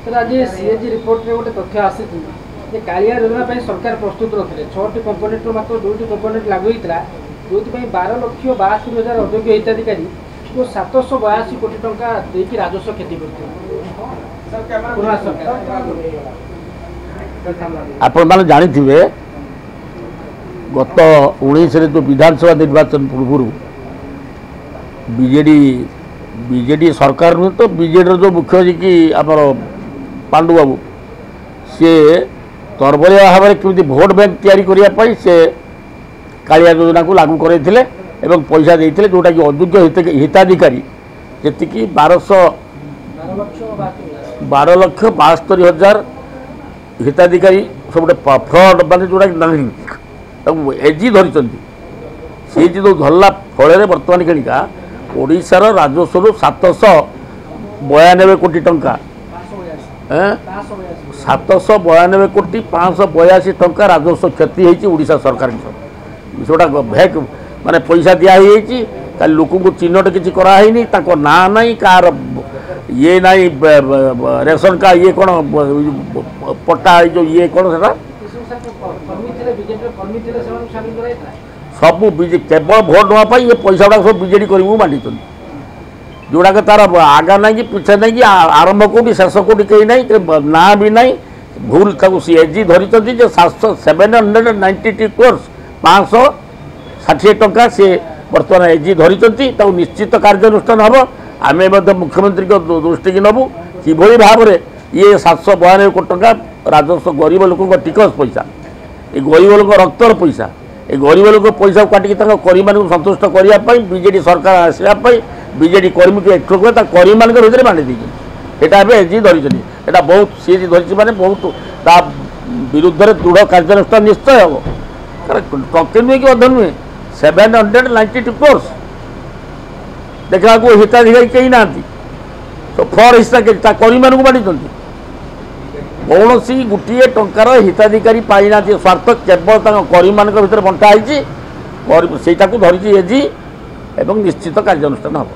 Sir आज CAG report रे गोटे तथ्य आसी कालिया योजना सरकार प्रस्तुत रखिले 6टी कंपोनेंट मात्र 2टी कंपोनेंट लागू होता जो 12,82,000 अयोग्य हिताधिकारी जो 782 कोटी टंका देकी राजस्व क्षति करते आपण माने जानिथिबे गत 19 रे जो विधानसभा निर्वाचन पूर्व बीजेडी सरकार नुहे तो बीजेडी जो मुख्य जी कि आमर पांडु बाबू सी तरबरिया भाव में केमी भोट बैंक या से कालिया योजना को लागू करते एवं पैसा देते जोटा कि अयोग्य हिताधिकारी जी 12,72,000 हिताधिकारी सब फ्रड मान जोटा कि एजी धरी सी जो धरला फल बर्तमान कणिका ओडिशार राजस्व 792 कोटी टंका 792 कोटी 582 टंका राजस्व क्षति होती ओडिशा सरकार जोटा भैक माने पैसा दिया लोक को चिन्हट किसी कराई ना नहीं कार ये नहीं रेशन का ये कौन पट्टा जो ये कौन से सब केवल भोट नापाई ये पैसा गुड़ा सब बीजेडी कर बांटी जोड़ा तार आगा ना कि पिछा ना कि आरंभ कौटी शेष कौटी कहीं ना ना भी ना भूल सी एजी धरी 792 करोड़ 560 टंका सी बर्तमान एजी धरी निश्चित कार्यानुष्ठान हम आम मुख्यमंत्री दृष्टि की नबू कि भाव में ये 792 कोटी टंका राजस्व गरीब लोक टिकस पैसा ये गरीब लोक रक्तर पैसा ये गरीब लोक पैसा काटिकी कर्मी मान संतुष्ट करने बीजेडी सरकार आसवाई बीजेडी कर्मी को एक कर्मी मान भर बांटी देती एजी धरी बहुत सी धरी मैंने बहुत विरुद्ध दृढ़ कार्यानुष्ठान निश्चय हम टके नुहे कि अध नुहे 792 करोड़ देखा हिताधिकारी कहीं ना तो फ्रड हिस्सा कर्मी मान बांटी कौन सी गोटे टंकार हिताधिकारी पाई ना स्वार्थ केवल कर्मी मान भर बंटाई से धरी एजी एवं निश्चित कार्यानुष्ठान हम।